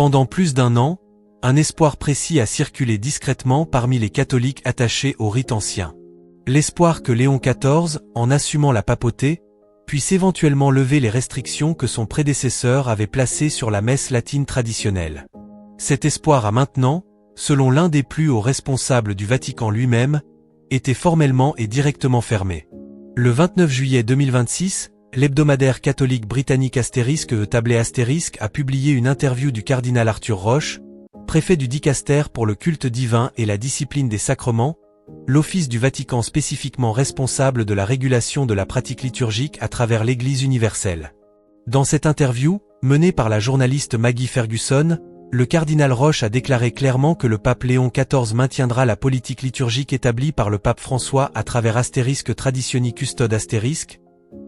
Pendant plus d'un an, un espoir précis a circulé discrètement parmi les catholiques attachés au rite ancien. L'espoir que Léon XIV, en assumant la papauté, puisse éventuellement lever les restrictions que son prédécesseur avait placées sur la messe latine traditionnelle. Cet espoir a maintenant, selon l'un des plus hauts responsables du Vatican lui-même, été formellement et directement fermé. Le 29 juillet 2026, l'hebdomadaire catholique britannique #Tablé * a publié une interview du cardinal Arthur Roche, préfet du dicaster pour le culte divin et la discipline des sacrements, l'office du Vatican spécifiquement responsable de la régulation de la pratique liturgique à travers l'Église universelle. Dans cette interview, menée par la journaliste Maggie Ferguson, le cardinal Roche a déclaré clairement que le pape Léon XIV maintiendra la politique liturgique établie par le pape François à travers * Traditioni Custode *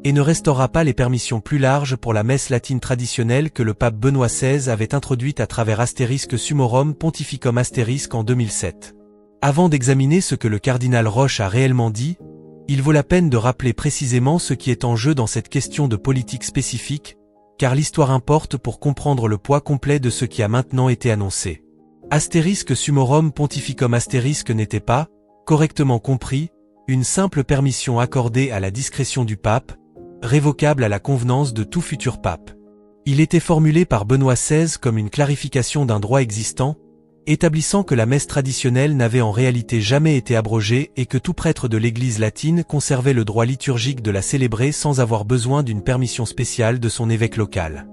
et ne restaurera pas les permissions plus larges pour la messe latine traditionnelle que le pape Benoît XVI avait introduite à travers * Summorum Pontificum * en 2007. Avant d'examiner ce que le cardinal Roche a réellement dit, il vaut la peine de rappeler précisément ce qui est en jeu dans cette question de politique spécifique, car l'histoire importe pour comprendre le poids complet de ce qui a maintenant été annoncé. * Summorum Pontificum * n'était pas, correctement compris, une simple permission accordée à la discrétion du pape, révocable à la convenance de tout futur pape. Il était formulé par Benoît XVI comme une clarification d'un droit existant, établissant que la messe traditionnelle n'avait en réalité jamais été abrogée et que tout prêtre de l'Église latine conservait le droit liturgique de la célébrer sans avoir besoin d'une permission spéciale de son évêque local.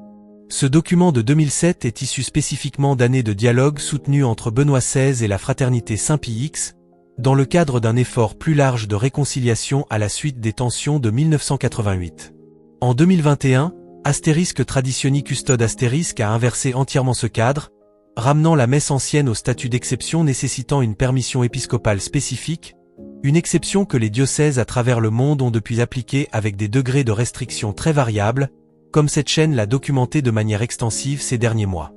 Ce document de 2007 est issu spécifiquement d'années de dialogue soutenus entre Benoît XVI et la fraternité Saint-Pie X, dans le cadre d'un effort plus large de réconciliation à la suite des tensions de 1988. En 2021, * Traditioni Custode * a inversé entièrement ce cadre, ramenant la messe ancienne au statut d'exception nécessitant une permission épiscopale spécifique, une exception que les diocèses à travers le monde ont depuis appliquée avec des degrés de restriction très variables, comme cette chaîne l'a documenté de manière extensive ces derniers mois.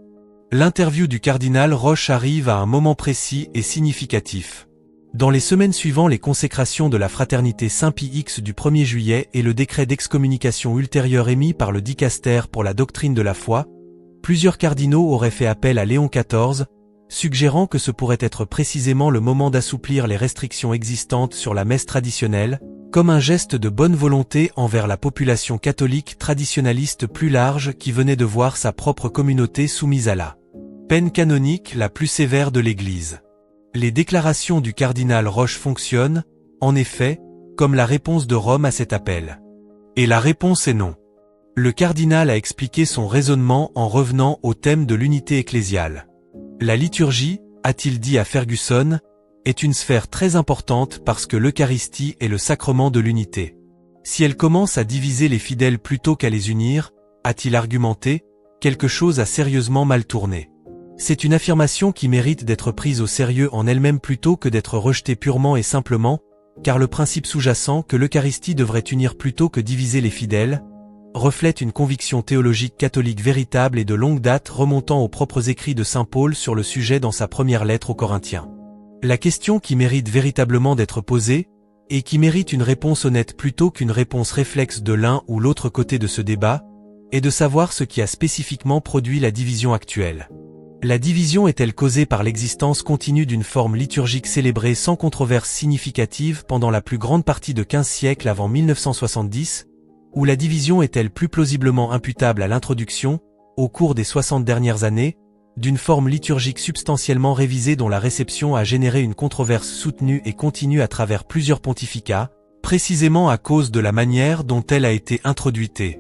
L'interview du cardinal Roche arrive à un moment précis et significatif. Dans les semaines suivant les consécrations de la fraternité Saint-Pie X du 1er juillet et le décret d'excommunication ultérieur émis par le dicaster pour la doctrine de la foi, plusieurs cardinaux auraient fait appel à Léon XIV, suggérant que ce pourrait être précisément le moment d'assouplir les restrictions existantes sur la messe traditionnelle, comme un geste de bonne volonté envers la population catholique traditionnaliste plus large qui venait de voir sa propre communauté soumise à la peine canonique la plus sévère de l'Église. Les déclarations du cardinal Roche fonctionnent, en effet, comme la réponse de Rome à cet appel. Et la réponse est non. Le cardinal a expliqué son raisonnement en revenant au thème de l'unité ecclésiale. La liturgie, a-t-il dit à Ferguson, est une sphère très importante parce que l'Eucharistie est le sacrement de l'unité. Si elle commence à diviser les fidèles plutôt qu'à les unir, a-t-il argumenté, quelque chose a sérieusement mal tourné. C'est une affirmation qui mérite d'être prise au sérieux en elle-même plutôt que d'être rejetée purement et simplement, car le principe sous-jacent que l'Eucharistie devrait unir plutôt que diviser les fidèles, reflète une conviction théologique catholique véritable et de longue date remontant aux propres écrits de saint Paul sur le sujet dans sa première lettre aux Corinthiens. La question qui mérite véritablement d'être posée, et qui mérite une réponse honnête plutôt qu'une réponse réflexe de l'un ou l'autre côté de ce débat, est de savoir ce qui a spécifiquement produit la division actuelle. La division est-elle causée par l'existence continue d'une forme liturgique célébrée sans controverse significative pendant la plus grande partie de 15 siècles avant 1970, ou la division est-elle plus plausiblement imputable à l'introduction, au cours des 60 dernières années, d'une forme liturgique substantiellement révisée dont la réception a généré une controverse soutenue et continue à travers plusieurs pontificats, précisément à cause de la manière dont elle a été introduite et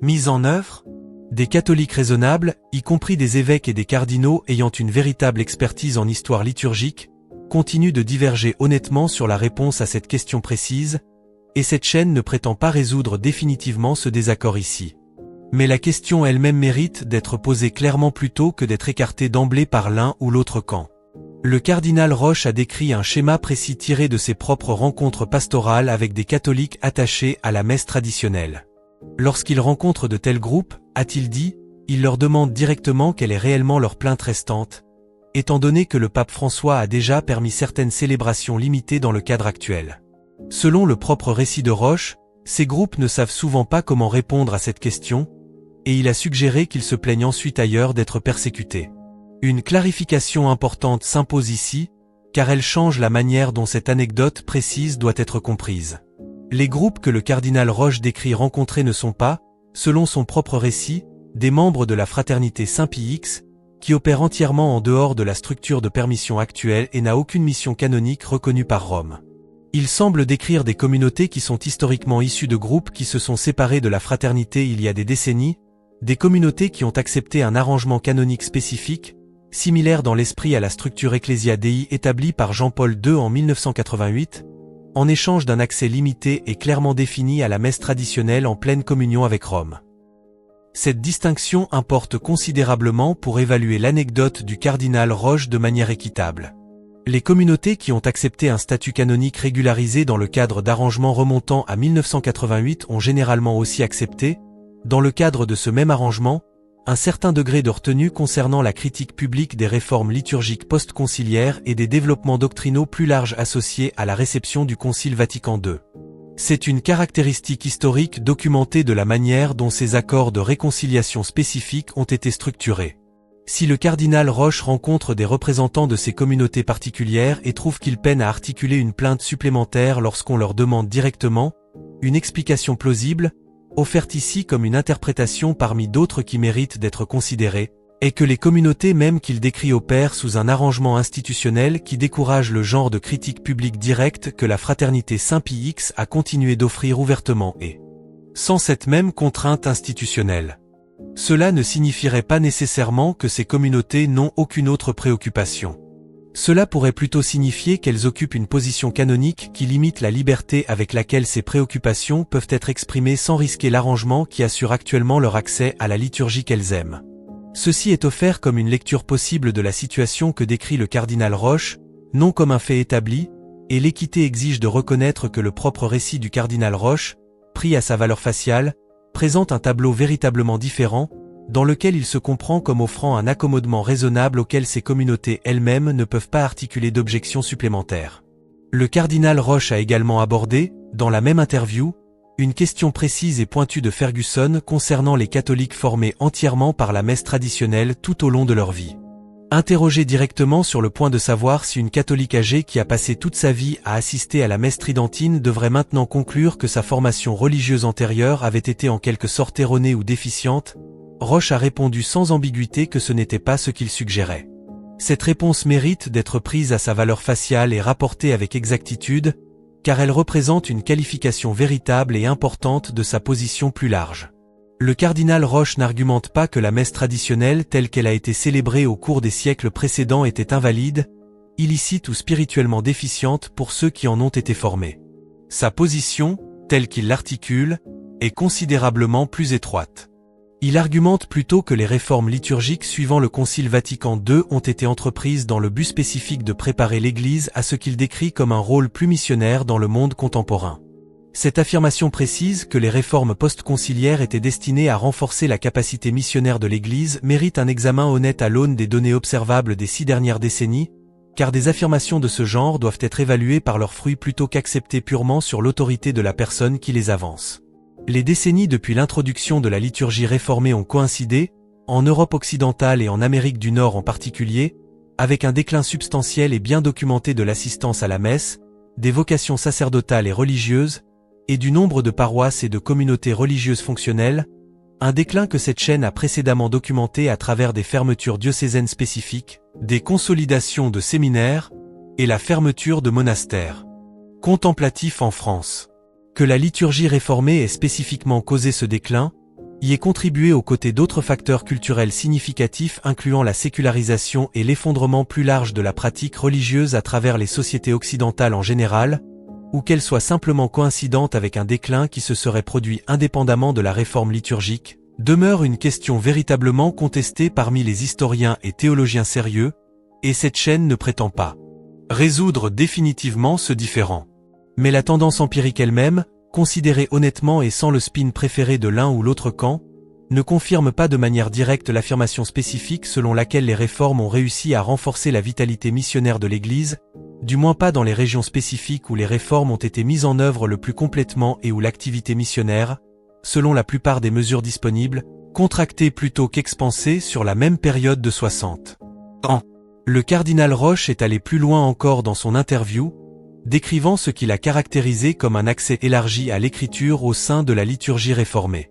mise en œuvre? Des catholiques raisonnables, y compris des évêques et des cardinaux ayant une véritable expertise en histoire liturgique, continuent de diverger honnêtement sur la réponse à cette question précise, et cette chaîne ne prétend pas résoudre définitivement ce désaccord ici. Mais la question elle-même mérite d'être posée clairement plutôt que d'être écartée d'emblée par l'un ou l'autre camp. Le cardinal Roche a décrit un schéma précis tiré de ses propres rencontres pastorales avec des catholiques attachés à la messe traditionnelle. Lorsqu'il rencontre de tels groupes, a-t-il dit, il leur demande directement quelle est réellement leur plainte restante, étant donné que le pape François a déjà permis certaines célébrations limitées dans le cadre actuel. Selon le propre récit de Roche, ces groupes ne savent souvent pas comment répondre à cette question, et il a suggéré qu'ils se plaignent ensuite ailleurs d'être persécutés. Une clarification importante s'impose ici, car elle change la manière dont cette anecdote précise doit être comprise. Les groupes que le cardinal Roche décrit rencontrés ne sont pas, selon son propre récit, des membres de la fraternité Saint-Pie X, qui opère entièrement en dehors de la structure de permission actuelle et n'a aucune mission canonique reconnue par Rome. Il semble décrire des communautés qui sont historiquement issues de groupes qui se sont séparés de la fraternité il y a des décennies, des communautés qui ont accepté un arrangement canonique spécifique, similaire dans l'esprit à la structure Ecclesia Dei établie par Jean-Paul II en 1988, en échange d'un accès limité et clairement défini à la messe traditionnelle en pleine communion avec Rome. Cette distinction importe considérablement pour évaluer l'anecdote du cardinal Roche de manière équitable. Les communautés qui ont accepté un statut canonique régularisé dans le cadre d'arrangements remontant à 1988 ont généralement aussi accepté, dans le cadre de ce même arrangement, un certain degré de retenue concernant la critique publique des réformes liturgiques post-conciliaires et des développements doctrinaux plus larges associés à la réception du Concile Vatican II. C'est une caractéristique historique documentée de la manière dont ces accords de réconciliation spécifiques ont été structurés. Si le cardinal Roche rencontre des représentants de ces communautés particulières et trouve qu'ils peinent à articuler une plainte supplémentaire lorsqu'on leur demande directement une explication plausible, offerte ici comme une interprétation parmi d'autres qui méritent d'être considérées, et que les communautés même qu'il décrit opèrent sous un arrangement institutionnel qui décourage le genre de critique publique directe que la fraternité Saint-Pie X a continué d'offrir ouvertement et sans cette même contrainte institutionnelle. Cela ne signifierait pas nécessairement que ces communautés n'ont aucune autre préoccupation. Cela pourrait plutôt signifier qu'elles occupent une position canonique qui limite la liberté avec laquelle ces préoccupations peuvent être exprimées sans risquer l'arrangement qui assure actuellement leur accès à la liturgie qu'elles aiment. Ceci est offert comme une lecture possible de la situation que décrit le cardinal Roche, non comme un fait établi, et l'équité exige de reconnaître que le propre récit du cardinal Roche, pris à sa valeur faciale, présente un tableau véritablement différent, dans lequel il se comprend comme offrant un accommodement raisonnable auquel ces communautés elles-mêmes ne peuvent pas articuler d'objections supplémentaires. Le cardinal Roche a également abordé, dans la même interview, une question précise et pointue de Ferguson concernant les catholiques formés entièrement par la messe traditionnelle tout au long de leur vie. Interrogé directement sur le point de savoir si une catholique âgée qui a passé toute sa vie à assister à la messe tridentine devrait maintenant conclure que sa formation religieuse antérieure avait été en quelque sorte erronée ou déficiente, Roche a répondu sans ambiguïté que ce n'était pas ce qu'il suggérait. Cette réponse mérite d'être prise à sa valeur faciale et rapportée avec exactitude, car elle représente une qualification véritable et importante de sa position plus large. Le cardinal Roche n'argumente pas que la messe traditionnelle telle qu'elle a été célébrée au cours des siècles précédents était invalide, illicite ou spirituellement déficiente pour ceux qui en ont été formés. Sa position, telle qu'il l'articule, est considérablement plus étroite. Il argumente plutôt que les réformes liturgiques suivant le Concile Vatican II ont été entreprises dans le but spécifique de préparer l'Église à ce qu'il décrit comme un rôle plus missionnaire dans le monde contemporain. Cette affirmation précise que les réformes post-conciliaires étaient destinées à renforcer la capacité missionnaire de l'Église mérite un examen honnête à l'aune des données observables des 6 dernières décennies, car des affirmations de ce genre doivent être évaluées par leurs fruits plutôt qu'acceptées purement sur l'autorité de la personne qui les avance. Les décennies depuis l'introduction de la liturgie réformée ont coïncidé, en Europe occidentale et en Amérique du Nord en particulier, avec un déclin substantiel et bien documenté de l'assistance à la messe, des vocations sacerdotales et religieuses, et du nombre de paroisses et de communautés religieuses fonctionnelles, un déclin que cette chaîne a précédemment documenté à travers des fermetures diocésaines spécifiques, des consolidations de séminaires, et la fermeture de monastères. Contemplatif en France. Que la liturgie réformée ait spécifiquement causé ce déclin, y est contribué aux côtés d'autres facteurs culturels significatifs incluant la sécularisation et l'effondrement plus large de la pratique religieuse à travers les sociétés occidentales en général, ou qu'elle soit simplement coïncidente avec un déclin qui se serait produit indépendamment de la réforme liturgique, demeure une question véritablement contestée parmi les historiens et théologiens sérieux, et cette chaîne ne prétend pas résoudre définitivement ce différend. Mais la tendance empirique elle-même, considérée honnêtement et sans le spin préféré de l'un ou l'autre camp, ne confirme pas de manière directe l'affirmation spécifique selon laquelle les réformes ont réussi à renforcer la vitalité missionnaire de l'Église, du moins pas dans les régions spécifiques où les réformes ont été mises en œuvre le plus complètement et où l'activité missionnaire, selon la plupart des mesures disponibles, contractée plutôt qu'expansée sur la même période de 60. Le cardinal Roche est allé plus loin encore dans son interview, décrivant ce qu'il a caractérisé comme un accès élargi à l'écriture au sein de la liturgie réformée.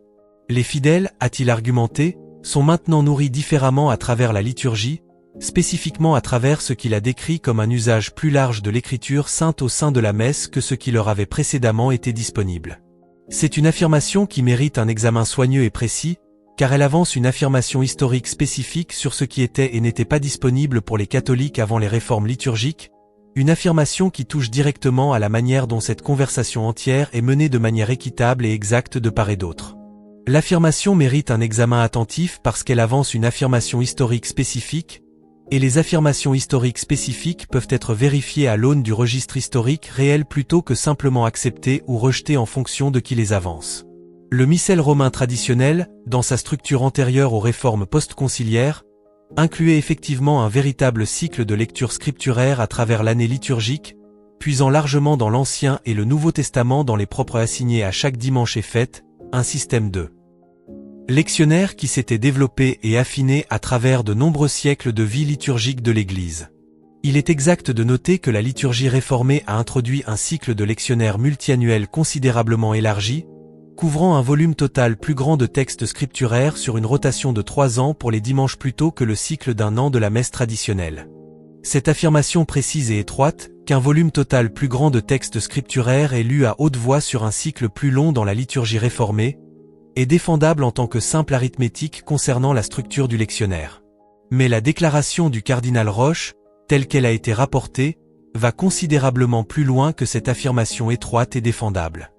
Les fidèles, a-t-il argumenté, sont maintenant nourris différemment à travers la liturgie, spécifiquement à travers ce qu'il a décrit comme un usage plus large de l'écriture sainte au sein de la messe que ce qui leur avait précédemment été disponible. C'est une affirmation qui mérite un examen soigneux et précis, car elle avance une affirmation historique spécifique sur ce qui était et n'était pas disponible pour les catholiques avant les réformes liturgiques, une affirmation qui touche directement à la manière dont cette conversation entière est menée de manière équitable et exacte de part et d'autre. L'affirmation mérite un examen attentif parce qu'elle avance une affirmation historique spécifique, et les affirmations historiques spécifiques peuvent être vérifiées à l'aune du registre historique réel plutôt que simplement acceptées ou rejetées en fonction de qui les avance. Le missel romain traditionnel, dans sa structure antérieure aux réformes post-conciliaires, incluait effectivement un véritable cycle de lecture scripturaire à travers l'année liturgique, puisant largement dans l'Ancien et le Nouveau Testament dans les propres assignés à chaque dimanche et fête, un système de lectionnaire qui s'était développé et affiné à travers de nombreux siècles de vie liturgique de l'Église. Il est exact de noter que la liturgie réformée a introduit un cycle de lectionnaire multiannuel considérablement élargi, couvrant un volume total plus grand de textes scripturaires sur une rotation de 3 ans pour les dimanches plutôt que le cycle d'1 an de la messe traditionnelle. Cette affirmation précise et étroite, qu'un volume total plus grand de textes scripturaires est lu à haute voix sur un cycle plus long dans la liturgie réformée, est défendable en tant que simple arithmétique concernant la structure du lectionnaire. Mais la déclaration du cardinal Roche, telle qu'elle a été rapportée, va considérablement plus loin que cette affirmation étroite et défendable.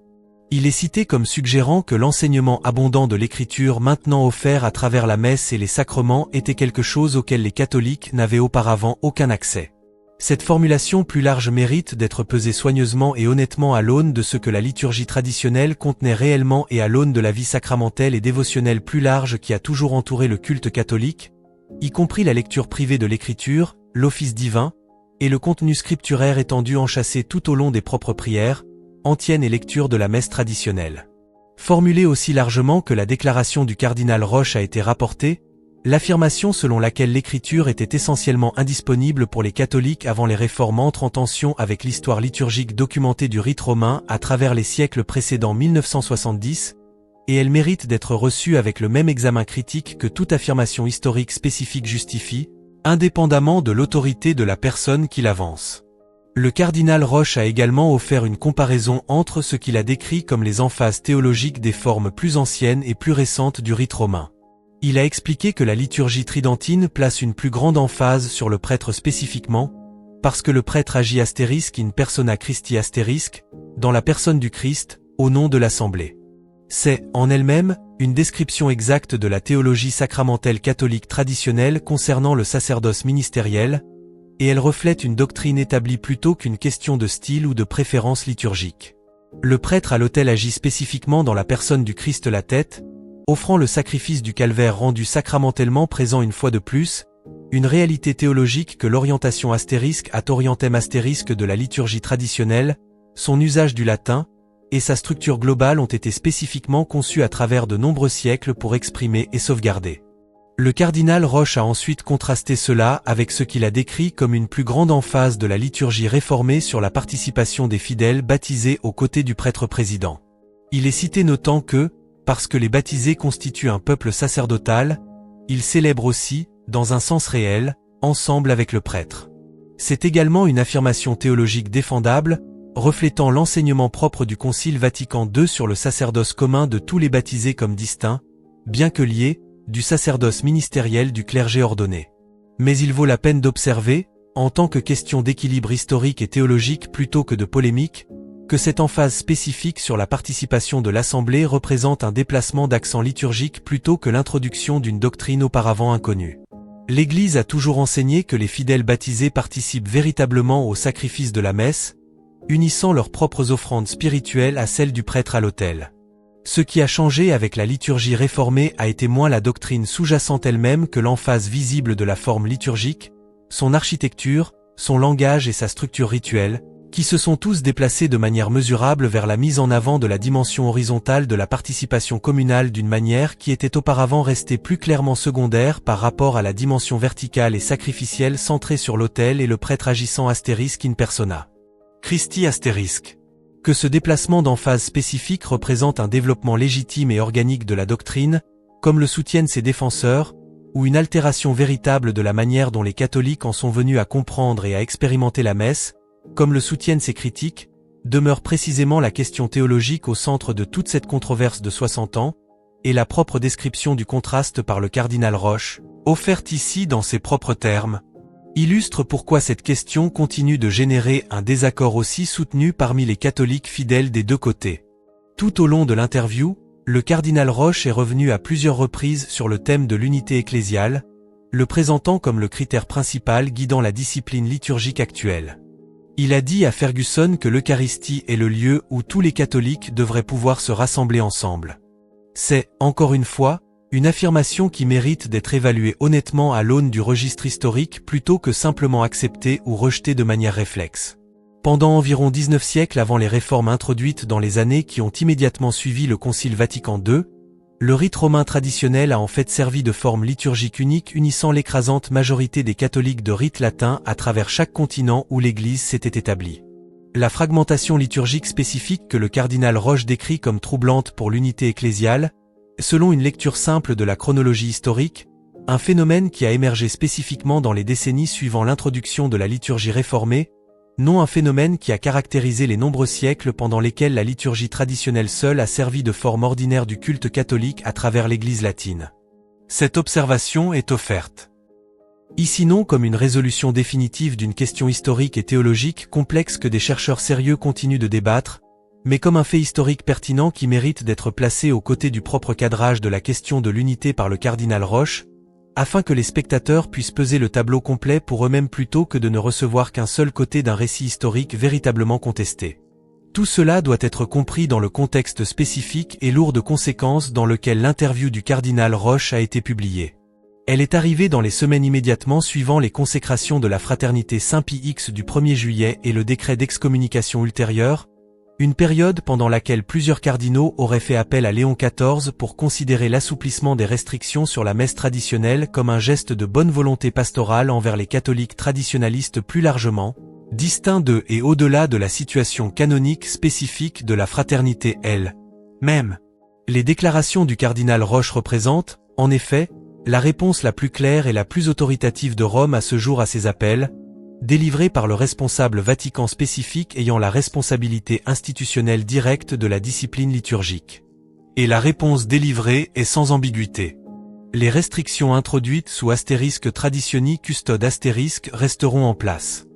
Il est cité comme suggérant que l'enseignement abondant de l'écriture maintenant offert à travers la messe et les sacrements était quelque chose auquel les catholiques n'avaient auparavant aucun accès. Cette formulation plus large mérite d'être pesée soigneusement et honnêtement à l'aune de ce que la liturgie traditionnelle contenait réellement et à l'aune de la vie sacramentelle et dévotionnelle plus large qui a toujours entouré le culte catholique, y compris la lecture privée de l'écriture, l'office divin, et le contenu scripturaire étendu enchâssé tout au long des propres prières, antiennes et lectures de la messe traditionnelle. Formulée aussi largement que la déclaration du cardinal Roche a été rapportée, l'affirmation selon laquelle l'écriture était essentiellement indisponible pour les catholiques avant les réformes entre en tension avec l'histoire liturgique documentée du rite romain à travers les siècles précédant 1970, et elle mérite d'être reçue avec le même examen critique que toute affirmation historique spécifique justifie, indépendamment de l'autorité de la personne qui l'avance. Le cardinal Roche a également offert une comparaison entre ce qu'il a décrit comme les emphases théologiques des formes plus anciennes et plus récentes du rite romain. Il a expliqué que la liturgie tridentine place une plus grande emphase sur le prêtre spécifiquement, parce que le prêtre agit in persona Christi dans la personne du Christ, au nom de l'Assemblée. C'est, en elle-même, une description exacte de la théologie sacramentelle catholique traditionnelle concernant le sacerdoce ministériel, et elle reflète une doctrine établie plutôt qu'une question de style ou de préférence liturgique. Le prêtre à l'autel agit spécifiquement dans la personne du Christ la tête, offrant le sacrifice du calvaire rendu sacramentellement présent une fois de plus, une réalité théologique que l'orientation ad orientem de la liturgie traditionnelle, son usage du latin, et sa structure globale ont été spécifiquement conçus à travers de nombreux siècles pour exprimer et sauvegarder. Le cardinal Roche a ensuite contrasté cela avec ce qu'il a décrit comme une plus grande emphase de la liturgie réformée sur la participation des fidèles baptisés aux côtés du prêtre président. Il est cité notant que, parce que les baptisés constituent un peuple sacerdotal, ils célèbrent aussi, dans un sens réel, ensemble avec le prêtre. C'est également une affirmation théologique défendable, reflétant l'enseignement propre du Concile Vatican II sur le sacerdoce commun de tous les baptisés comme distincts, bien que liés, du sacerdoce ministériel du clergé ordonné. Mais il vaut la peine d'observer, en tant que question d'équilibre historique et théologique plutôt que de polémique, que cette emphase spécifique sur la participation de l'Assemblée représente un déplacement d'accent liturgique plutôt que l'introduction d'une doctrine auparavant inconnue. L'Église a toujours enseigné que les fidèles baptisés participent véritablement au sacrifice de la messe, unissant leurs propres offrandes spirituelles à celles du prêtre à l'autel. Ce qui a changé avec la liturgie réformée a été moins la doctrine sous-jacente elle-même que l'emphase visible de la forme liturgique, son architecture, son langage et sa structure rituelle, qui se sont tous déplacés de manière mesurable vers la mise en avant de la dimension horizontale de la participation communale d'une manière qui était auparavant restée plus clairement secondaire par rapport à la dimension verticale et sacrificielle centrée sur l'autel et le prêtre agissant astérisque in persona. Christi astérisque. Que ce déplacement d'emphase spécifique représente un développement légitime et organique de la doctrine, comme le soutiennent ses défenseurs, ou une altération véritable de la manière dont les catholiques en sont venus à comprendre et à expérimenter la messe, comme le soutiennent ses critiques, demeure précisément la question théologique au centre de toute cette controverse de 60 ans, et la propre description du contraste par le cardinal Roche, offerte ici dans ses propres termes, illustre pourquoi cette question continue de générer un désaccord aussi soutenu parmi les catholiques fidèles des deux côtés. Tout au long de l'interview, le cardinal Roche est revenu à plusieurs reprises sur le thème de l'unité ecclésiale, le présentant comme le critère principal guidant la discipline liturgique actuelle. Il a dit à Ferguson que l'Eucharistie est le lieu où tous les catholiques devraient pouvoir se rassembler ensemble. C'est, encore une fois, une affirmation qui mérite d'être évaluée honnêtement à l'aune du registre historique plutôt que simplement acceptée ou rejetée de manière réflexe. Pendant environ 19 siècles avant les réformes introduites dans les années qui ont immédiatement suivi le Concile Vatican II, le rite romain traditionnel a en fait servi de forme liturgique unique unissant l'écrasante majorité des catholiques de rite latin à travers chaque continent où l'Église s'était établie. La fragmentation liturgique spécifique que le cardinal Roche décrit comme troublante pour l'unité ecclésiale, selon une lecture simple de la chronologie historique, un phénomène qui a émergé spécifiquement dans les décennies suivant l'introduction de la liturgie réformée, non un phénomène qui a caractérisé les nombreux siècles pendant lesquels la liturgie traditionnelle seule a servi de forme ordinaire du culte catholique à travers l'Église latine. Cette observation est offerte ici non comme une résolution définitive d'une question historique et théologique complexe que des chercheurs sérieux continuent de débattre, mais comme un fait historique pertinent qui mérite d'être placé aux côtés du propre cadrage de la question de l'unité par le cardinal Roche, afin que les spectateurs puissent peser le tableau complet pour eux-mêmes plutôt que de ne recevoir qu'un seul côté d'un récit historique véritablement contesté. Tout cela doit être compris dans le contexte spécifique et lourd de conséquences dans lequel l'interview du cardinal Roche a été publiée. Elle est arrivée dans les semaines immédiatement suivant les consécrations de la fraternité Saint-Pie X du 1er juillet et le décret d'excommunication ultérieur, une période pendant laquelle plusieurs cardinaux auraient fait appel à Léon XIV pour considérer l'assouplissement des restrictions sur la messe traditionnelle comme un geste de bonne volonté pastorale envers les catholiques traditionalistes plus largement, distincts de et au-delà de la situation canonique spécifique de la fraternité elle-même. Les déclarations du cardinal Roche représentent, en effet, la réponse la plus claire et la plus autoritative de Rome à ce jour à ces appels, délivré par le responsable Vatican spécifique ayant la responsabilité institutionnelle directe de la discipline liturgique. Et la réponse délivrée est sans ambiguïté. Les restrictions introduites sous astérisque traditioni custode astérisque resteront en place.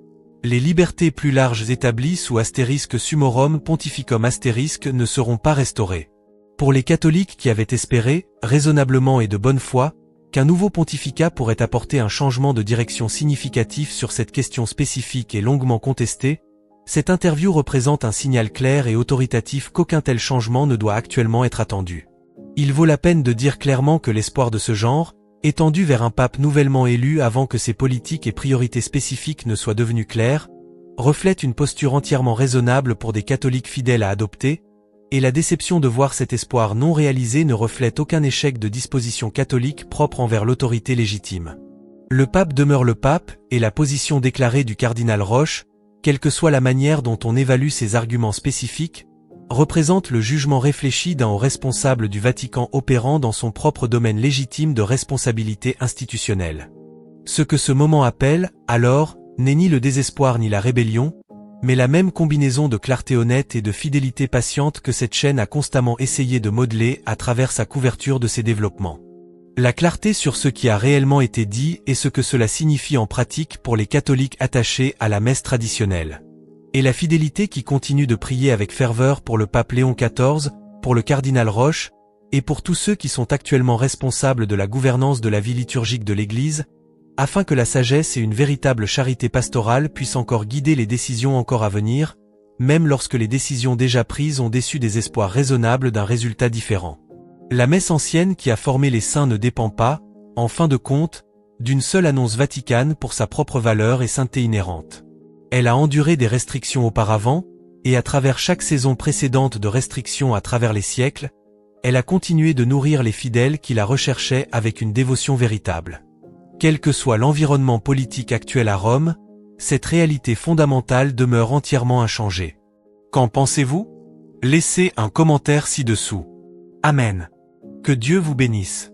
Les libertés plus larges établies sous astérisque summorum pontificum astérisque ne seront pas restaurées. Pour les catholiques qui avaient espéré, raisonnablement et de bonne foi, qu'un nouveau pontificat pourrait apporter un changement de direction significatif sur cette question spécifique et longuement contestée, cette interview représente un signal clair et autoritatif qu'aucun tel changement ne doit actuellement être attendu. Il vaut la peine de dire clairement que l'espoir de ce genre, étendu vers un pape nouvellement élu avant que ses politiques et priorités spécifiques ne soient devenues claires, reflète une posture entièrement raisonnable pour des catholiques fidèles à adopter, et la déception de voir cet espoir non réalisé ne reflète aucun échec de disposition catholique propre envers l'autorité légitime. Le pape demeure le pape, et la position déclarée du cardinal Roche, quelle que soit la manière dont on évalue ses arguments spécifiques, représente le jugement réfléchi d'un haut responsable du Vatican opérant dans son propre domaine légitime de responsabilité institutionnelle. Ce que ce moment appelle, alors, n'est ni le désespoir ni la rébellion, mais la même combinaison de clarté honnête et de fidélité patiente que cette chaîne a constamment essayé de modeler à travers sa couverture de ses développements. La clarté sur ce qui a réellement été dit et ce que cela signifie en pratique pour les catholiques attachés à la messe traditionnelle. Et la fidélité qui continue de prier avec ferveur pour le pape Léon XIV, pour le cardinal Roche, et pour tous ceux qui sont actuellement responsables de la gouvernance de la vie liturgique de l'Église, afin que la sagesse et une véritable charité pastorale puissent encore guider les décisions encore à venir, même lorsque les décisions déjà prises ont déçu des espoirs raisonnables d'un résultat différent. La messe ancienne qui a formé les saints ne dépend pas, en fin de compte, d'une seule annonce vaticane pour sa propre valeur et sainteté inhérente. Elle a enduré des restrictions auparavant, et à travers chaque saison précédente de restrictions à travers les siècles, elle a continué de nourrir les fidèles qui la recherchaient avec une dévotion véritable. Quel que soit l'environnement politique actuel à Rome, cette réalité fondamentale demeure entièrement inchangée. Qu'en pensez-vous? Laissez un commentaire ci-dessous. Amen. Que Dieu vous bénisse.